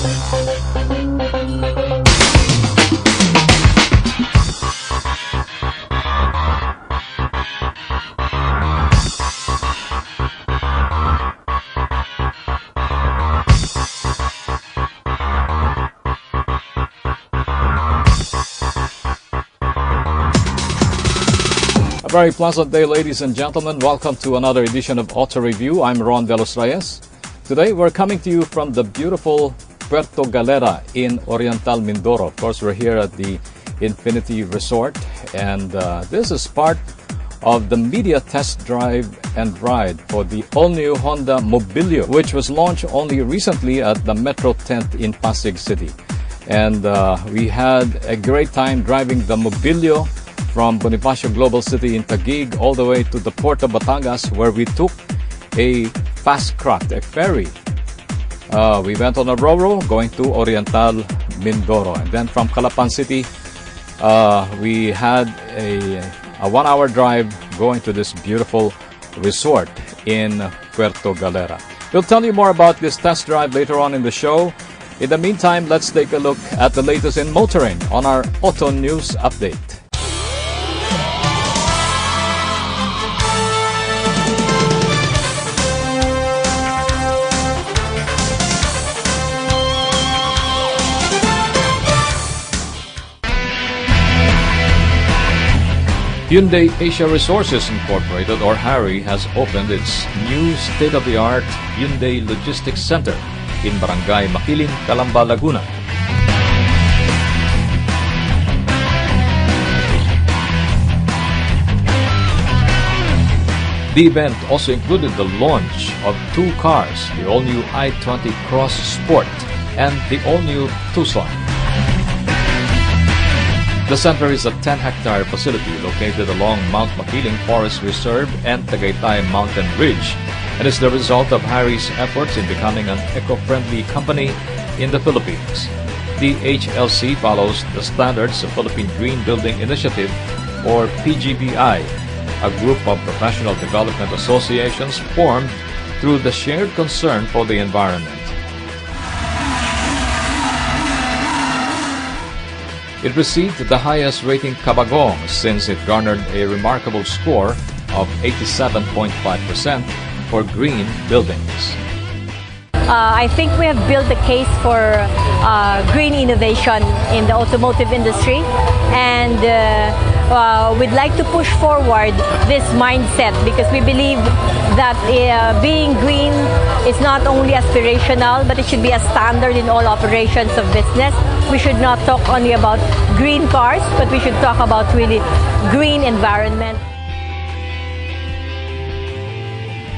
A very pleasant day, ladies and gentlemen. Welcome to another edition of Auto Review. I'm Ron De Los Reyes. Today, we're coming to you from the beautiful Puerto Galera in Oriental Mindoro. Of course, we're here at the Infinity Resort, and this is part of the media test drive and ride for the all-new Honda Mobilio, which was launched only recently at the Metro tent in Pasig City. And we had a great time driving the Mobilio from Bonifacio Global City in Taguig all the way to the Puerto, Batangas, where we took a fast craft, a ferry. We went on a Ro-Ro going to Oriental Mindoro. And then from Calapan City, we had a 1-hour drive going to this beautiful resort in Puerto Galera. We'll tell you more about this test drive later on in the show. In the meantime, let's take a look at the latest in motoring on our Auto News Update. Hyundai Asia Resources Incorporated, or HARI, has opened its new state-of-the-art Hyundai Logistics Center in Barangay Makiling, Calamba, Laguna. The event also included the launch of 2 cars, the all-new i20 Cross Sport and the all-new Tucson. The center is a 10-hectare facility located along Mount Makiling Forest Reserve and Tagaytay Mountain Ridge, and is the result of HARI's efforts in becoming an eco-friendly company in the Philippines. The HLC follows the standards of Philippine Green Building Initiative, or PGBI, a group of professional development associations formed through the shared concern for the environment. It received the highest rating kabagong since it garnered a remarkable score of 87.5% for green buildings. I think we have built the case for green innovation in the automotive industry, and we'd like to push forward this mindset because we believe that being green is not only aspirational, but it should be a standard in all operations of business. We should not talk only about green cars, but we should talk about really green environment.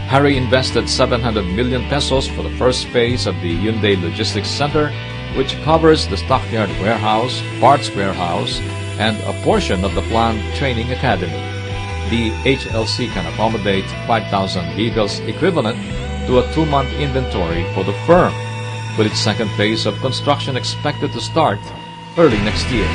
HARI invested 700 million pesos for the first phase of the Hyundai Logistics Center, which covers the stockyard warehouse, parts warehouse, and a portion of the planned training academy. The HLC can accommodate 5,000 vehicles, equivalent to a 2-month inventory for the firm, with its second phase of construction expected to start early next year.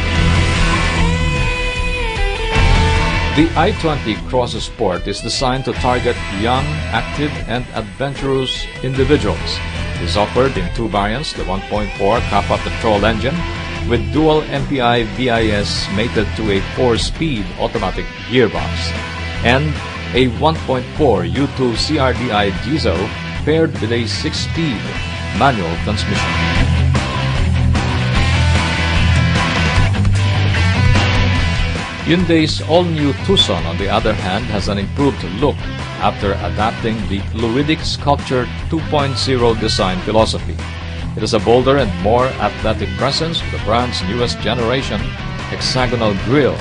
The i20 Cross Sport is designed to target young, active, and adventurous individuals. It is offered in 2 variants, the 1.4 Kappa petrol engine with dual MPI VIS mated to a 4-speed automatic gearbox, and a 1.4 U2 CRDI diesel paired with a 6-speed manual transmission. Hyundai's all-new Tucson, on the other hand, has an improved look after adapting the fluidic sculpture 2.0 design philosophy. It is a bolder and more athletic presence with the brand's newest generation hexagonal grille.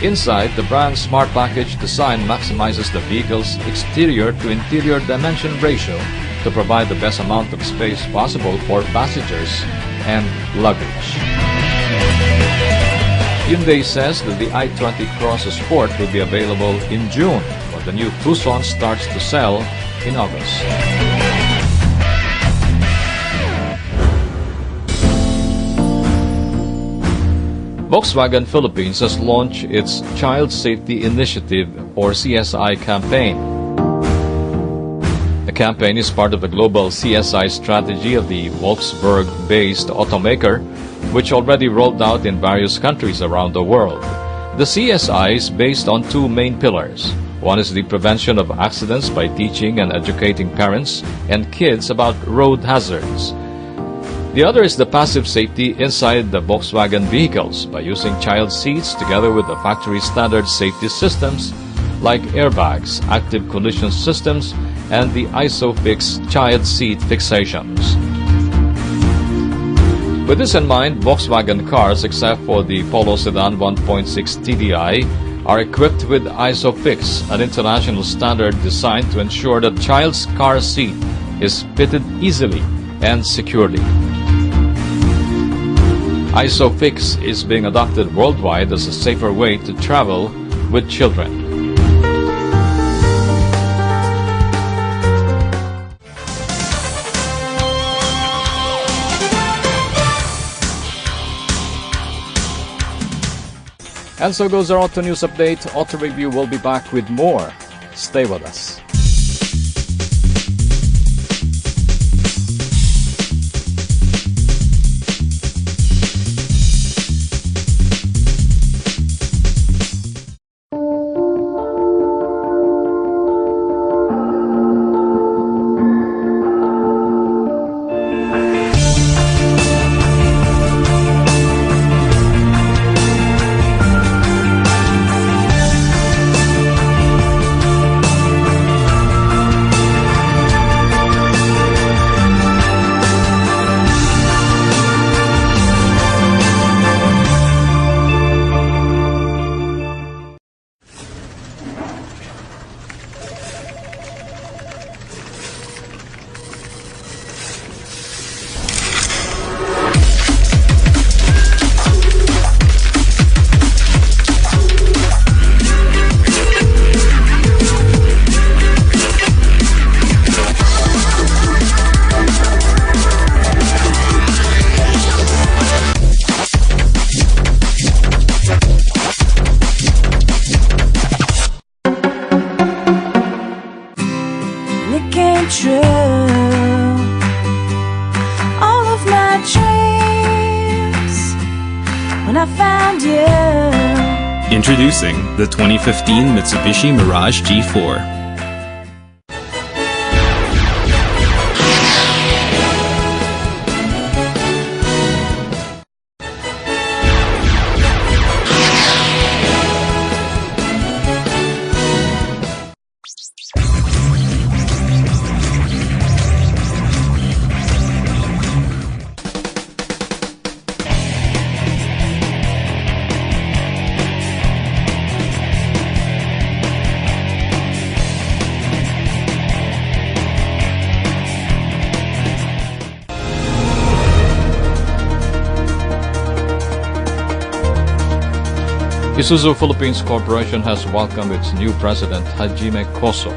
Inside, the brand's smart package design maximizes the vehicle's exterior to interior dimension ratio to provide the best amount of space possible for passengers and luggage. Hyundai says that the i20 Cross Sport will be available in June, while the new Tucson starts to sell in August. Volkswagen Philippines has launched its Child Safety Initiative, or CSI campaign. The campaign is part of the global CSI strategy of the Wolfsburg-based automaker, which already rolled out in various countries around the world. The CSI is based on two main pillars. One is the prevention of accidents by teaching and educating parents and kids about road hazards. The other is the passive safety inside the Volkswagen vehicles by using child seats together with the factory standard safety systems like airbags, active collision systems, and the ISOFIX child seat fixations. With this in mind, Volkswagen cars, except for the Polo Sedan 1.6 TDI, are equipped with ISOFIX, an international standard designed to ensure that child's car seat is fitted easily and securely. ISOFIX is being adopted worldwide as a safer way to travel with children. And so goes our Auto News Update. Auto Review will be back with more. Stay with us. All of my dreams when I found you. Introducing the 2015 Mitsubishi Mirage G4. Isuzu Philippines Corporation has welcomed its new president, Hajime Koso.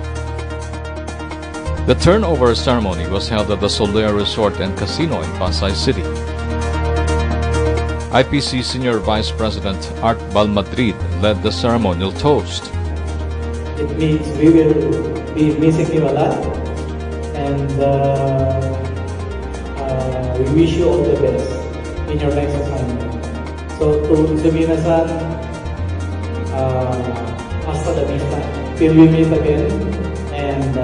The turnover ceremony was held at the Soler Resort and Casino in Pasay City. IPC Senior Vice President Art Balmadrid led the ceremonial toast. It means we will be missing you a lot, and we wish you all the best in your next assignment. So to Sumina-san, hasta la vista, till we meet again, and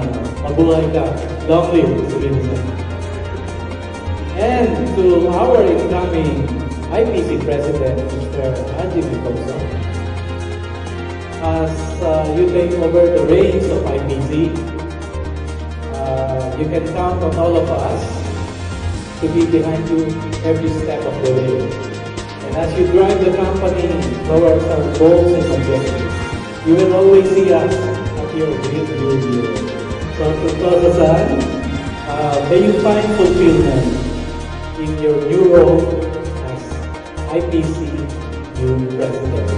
mabuhay ka, long live Sumina-san. And to our incoming IPC President, Mr. Hajime Koso, as you take over the reins of IPC, you can count on all of us to be behind you every step of the way. And as you drive the company towards our goals and objectives, you will always see us at your rear. So to Koso-san, may you find fulfillment in your new role as IPC new President.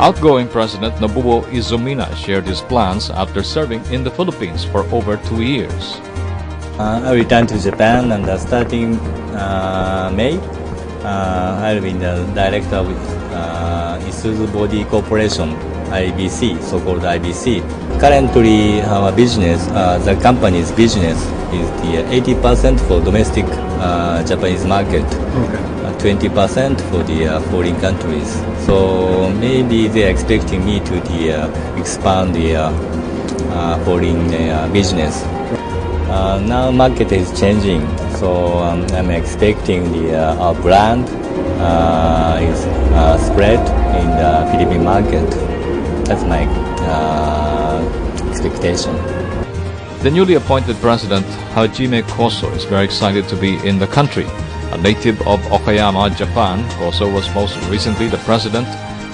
Outgoing President Nobuo Izumina shared his plans after serving in the Philippines for over 2 years. I returned to Japan, and starting May, I'll be the director with Isuzu Body Corporation, IBC, so-called IBC. currently our business, the company's business is the 80% for domestic Japanese market, 20% for the foreign countries. So maybe they're expecting me to expand the foreign business. Now market is changing, so I'm expecting our brand is spread in the Philippine market. That's my expectation. The newly appointed president, Hajime Koso, is very excited to be in the country. A native of Okayama, Japan, Koso was most recently the president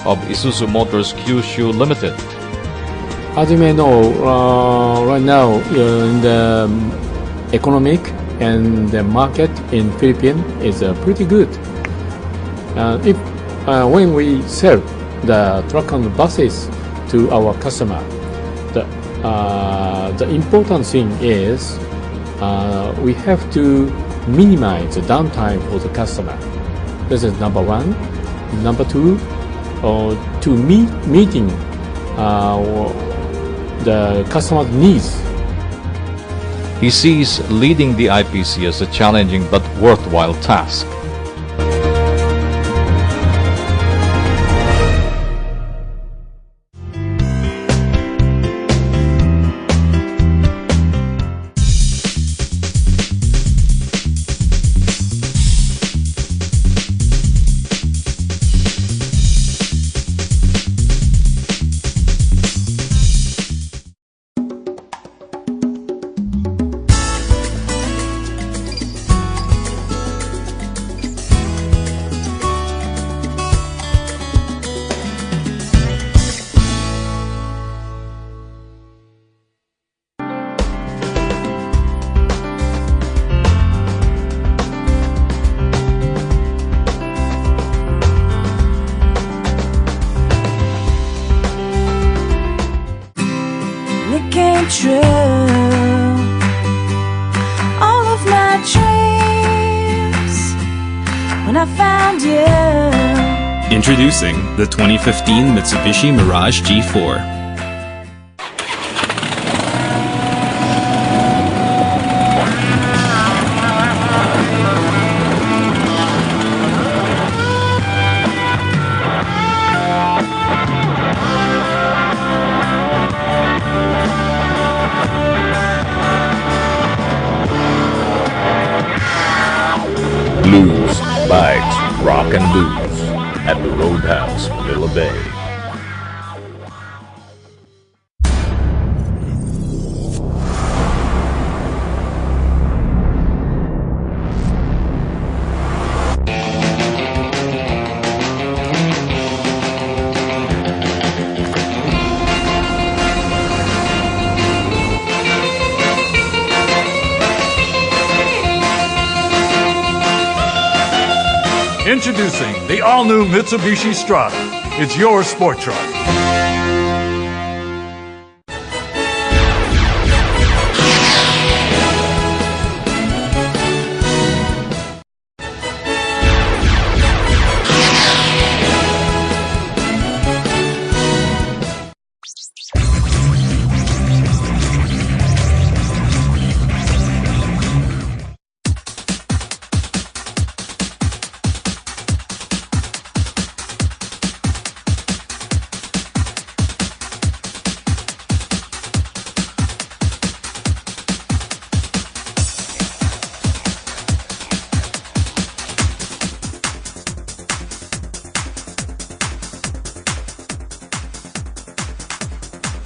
of Isuzu Motors Kyushu Limited. As you may know, right now in the economic and the market in Philippines is pretty good. When we sell the truck and buses to our customer, the important thing is we have to minimize the downtime for the customer. This is number one. Number two, to meeting the customer's needs. He sees leading the IPC as a challenging but worthwhile task. True. All of my dreams when I found you. Introducing the 2015 Mitsubishi Mirage G4. Blues, bikes, rock and booze at the Roadhouse, Villa Bay. Introducing the all-new Mitsubishi Strada. It's your sport truck.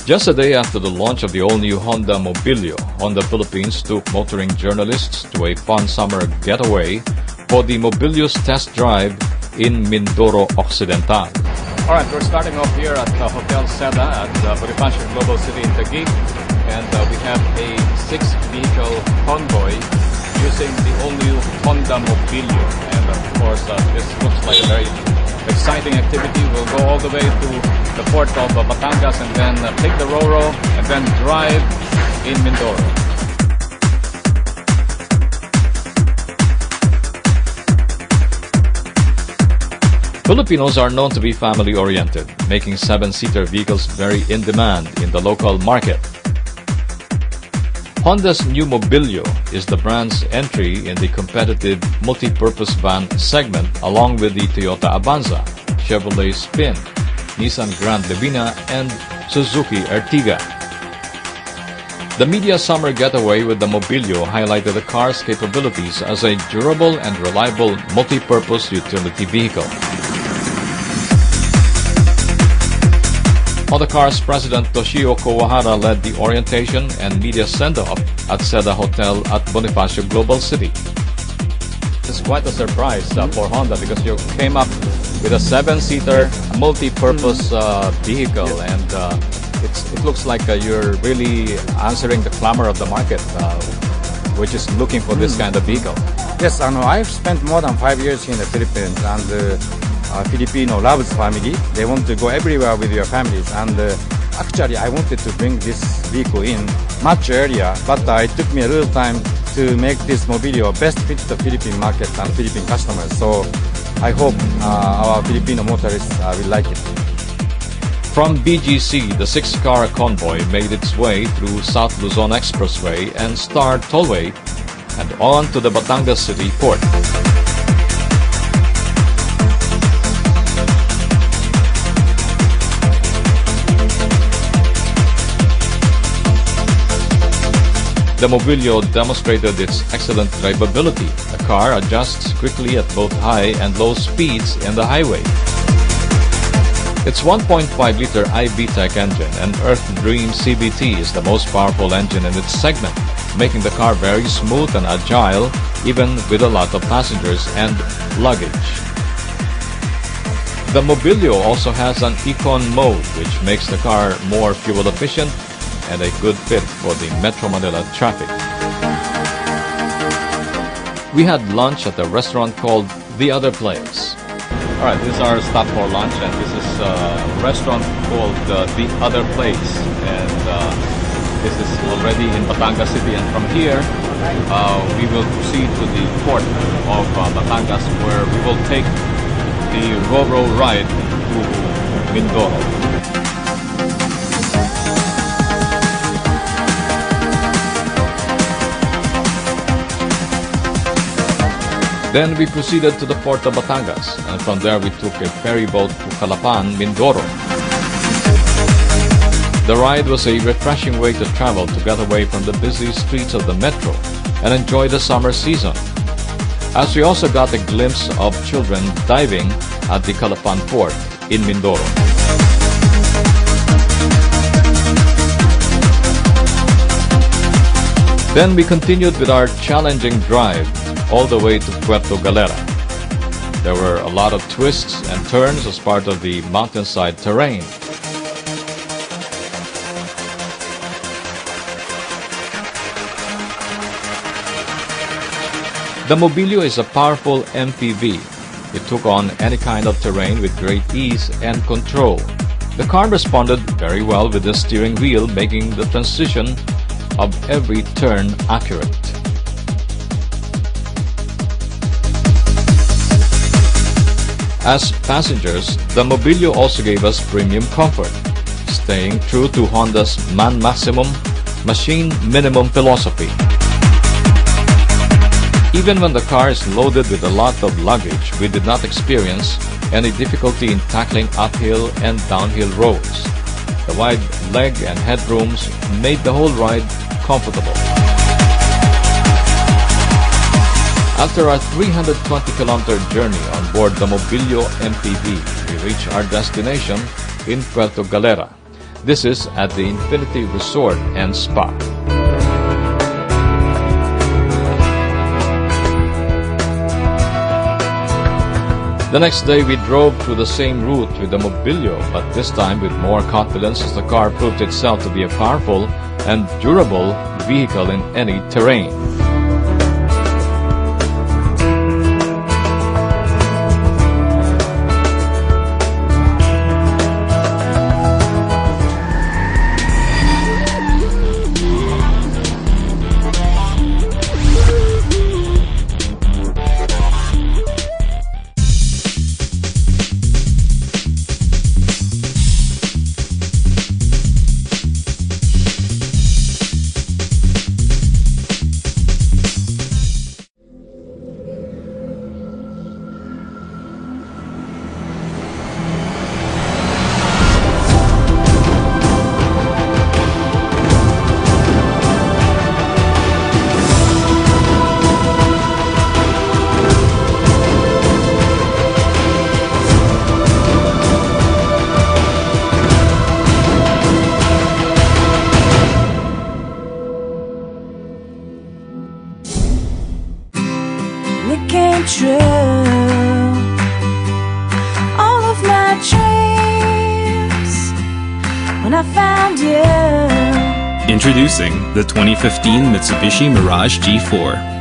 Just a day after the launch of the all-new Honda Mobilio, Honda Philippines took motoring journalists to a fun summer getaway for the Mobilio's test drive in Mindoro Occidental. All right, we're starting off here at Hotel Seda at Bonifacio Global City in Taguig, and we have a 6-vehicle convoy using the all-new Honda Mobilio. And of course, this looks like a very exciting activity. We'll go all the way to the port of Batangas and then take the Roro and then drive in Mindoro. Filipinos are known to be family-oriented, making seven-seater vehicles very in demand in the local market. Honda's new Mobilio is the brand's entry in the competitive multi-purpose van segment, along with the Toyota Avanza, Chevrolet Spin, Nissan Grand Livina, and Suzuki Ertiga. The media summer getaway with the Mobilio highlighted the car's capabilities as a durable and reliable multi-purpose utility vehicle. Honda Cars President Toshio Kawahara led the orientation and media send-off at Seda Hotel at Bonifacio Global City. It's quite a surprise for Honda because you came up with a seven-seater multi-purpose vehicle, and it looks like you're really answering the clamor of the market, which is looking for this kind of vehicle. Yes, I've spent more than 5 years in the Philippines, and Filipino loves family. They want to go everywhere with your families, and actually I wanted to bring this vehicle in much earlier, but it took me a little time to make this Mobilio best fit the Philippine market and Philippine customers. So I hope our Filipino motorists will like it. From BGC, the 6-car convoy made its way through South Luzon Expressway and Star Tollway and on to the Batangas City Port. The Mobilio demonstrated its excellent drivability. The car adjusts quickly at both high and low speeds in the highway. Its 1.5-liter iVTEC engine and Earth Dream CVT is the most powerful engine in its segment, making the car very smooth and agile, even with a lot of passengers and luggage. The Mobilio also has an Econ mode, which makes the car more fuel efficient and a good fit for the Metro Manila traffic. We had lunch at a restaurant called The Other Place. Alright, this is our stop for lunch, and this is a restaurant called The Other Place, and this is already in Batangas City, and from here we will proceed to the port of Batangas, where we will take the Ro-Ro ride to Mindoro. Then we proceeded to the port of Batangas, and from there we took a ferry boat to Calapan, Mindoro. The ride was a refreshing way to travel to get away from the busy streets of the metro and enjoy the summer season, as we also got a glimpse of children diving at the Calapan port in Mindoro. Then we continued with our challenging drive all the way to Puerto Galera. There were a lot of twists and turns as part of the mountainside terrain. The Mobilio is a powerful MPV. It took on any kind of terrain with great ease and control. The car responded very well with the steering wheel, making the transition of every turn accurate. As passengers, the Mobilio also gave us premium comfort, staying true to Honda's man maximum, machine minimum philosophy. Even when the car is loaded with a lot of luggage, we did not experience any difficulty in tackling uphill and downhill roads. The wide leg and headrooms made the whole ride comfortable. After our 320-kilometer journey on board the Mobilio MPV, we reach our destination in Puerto Galera. This is at the Infinity Resort and Spa. The next day we drove through the same route with the Mobilio, but this time with more confidence as the car proved itself to be a powerful and durable vehicle in any terrain. it came true. All of my dreams when I found you. Introducing the 2015 Mitsubishi Mirage G4.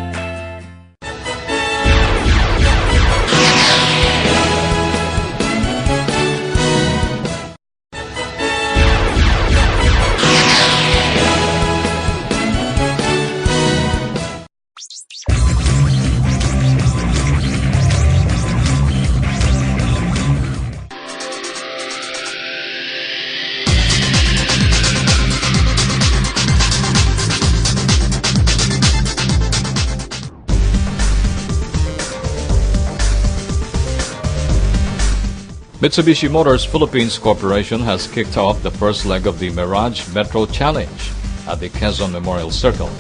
Mitsubishi Motors Philippines Corporation has kicked off the first leg of the Mirage Metro Challenge at the Quezon Memorial Circle.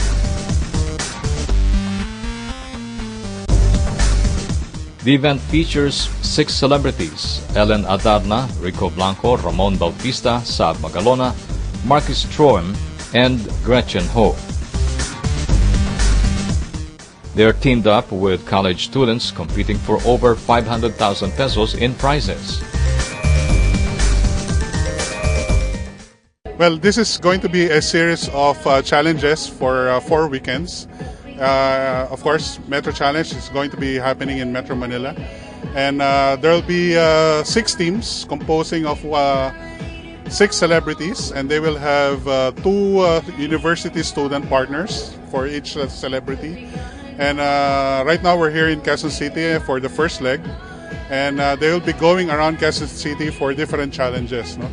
The event features 6 celebrities: Ellen Adarna, Rico Blanco, Ramon Bautista, Saab Magalona, Marcus Troem, and Gretchen Ho. They're teamed up with college students competing for over 500,000 pesos in prizes. Well, this is going to be a series of challenges for 4 weekends. Of course, Metro Challenge is going to be happening in Metro Manila. And there will be 6 teams composing of 6 celebrities, and they will have 2 university student partners for each celebrity. And right now we're here in Quezon City for the first leg, and they will be going around Quezon City for different challenges. No?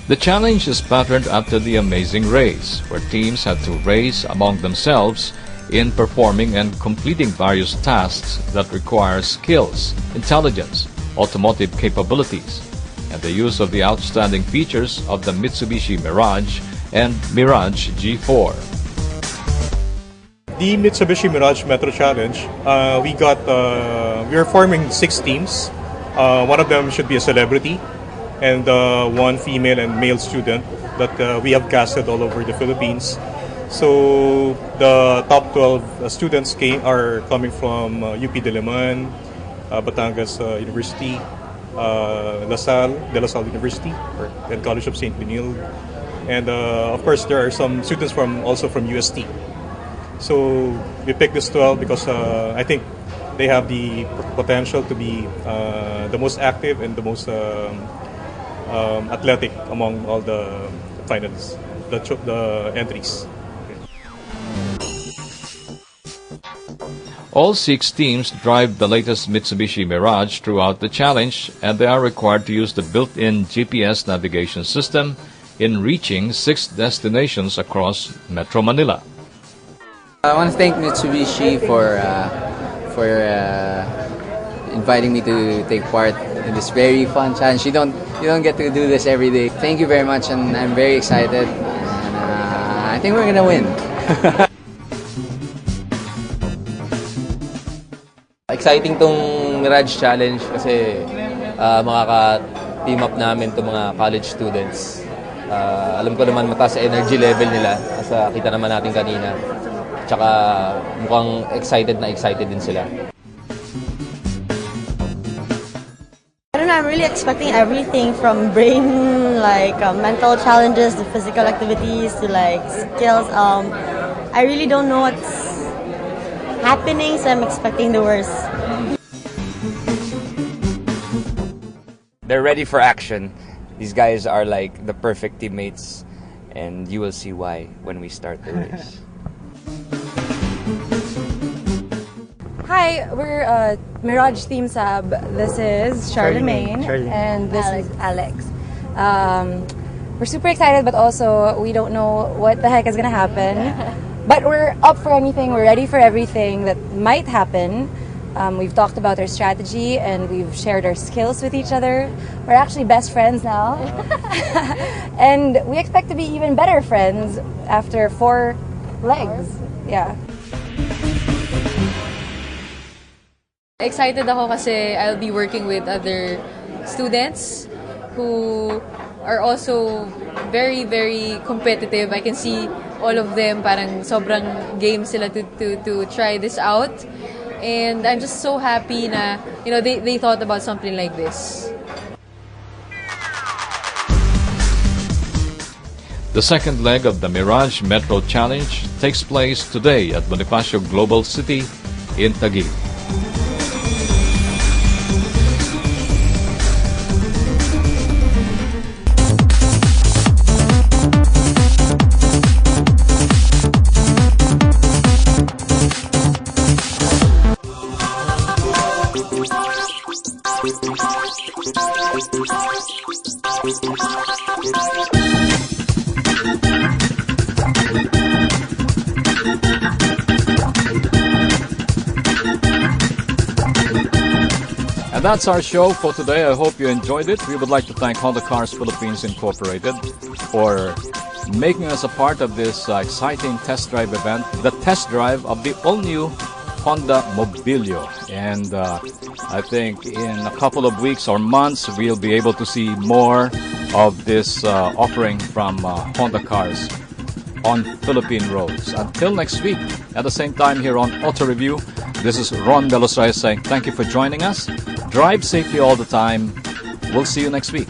The challenge is patterned after the Amazing Race, where teams had to race among themselves in performing and completing various tasks that require skills, intelligence, automotive capabilities, and the use of the outstanding features of the Mitsubishi Mirage and Mirage G4. The Mitsubishi Mirage Metro Challenge, we are forming 6 teams. One of them should be a celebrity, and 1 female and male student that we have casted all over the Philippines. So the top 12 students are coming from UP Diliman, Batangas University, De La Salle University, and College of St. Benilde, and of course there are some students also from UST. So we picked this 12 because I think they have the potential to be the most active and the most athletic among all the finalists, the entries. All 6 teams drive the latest Mitsubishi Mirage throughout the challenge, and they are required to use the built-in GPS navigation system in reaching 6 destinations across Metro Manila. I want to thank Mitsubishi for inviting me to take part in this very fun challenge. You don't get to do this every day. Thank you very much, and I'm very excited. And I think we're gonna win. Exciting tong Mirage Challenge kasi makaka-team up namin itong mga college students. Alam ko naman mataas sa energy level nila, sa kita naman natin kanina. Tsaka mukhang excited din sila. I don't know, I'm really expecting everything from brain, mental challenges, to physical activities, to skills. I really don't know what's happening, so I'm expecting the worst. They're ready for action. These guys are like the perfect teammates, and you will see why when we start the race. Hi, we're Mirage Team Sab. This is Charlemagne, and this is Alex. We're super excited, but also we don't know what the heck is gonna happen. But we're up for anything. We're ready for everything that might happen. We've talked about our strategy, and we've shared our skills with each other. We're actually best friends now, and we expect to be even better friends after 4 legs. Yeah. Excited ako kasi I'll be working with other students who are also very, very competitive. I can see all of them parang sobrang game sila to try this out. And I'm just so happy na, they thought about something like this. The second leg of the Mirage Metro Challenge takes place today at Bonifacio Global City in Taguig. And that's our show for today. I hope you enjoyed it. We would like to thank Honda Cars Philippines Incorporated for making us a part of this exciting test drive event, the test drive of the all-new Honda Mobilio. And I think in a couple of weeks or months, we'll be able to see more of this offering from Honda Cars on Philippine roads. Until next week, at the same time here on Auto Review, this is Ron De Los Reyes saying thank you for joining us. Drive safely all the time. We'll see you next week.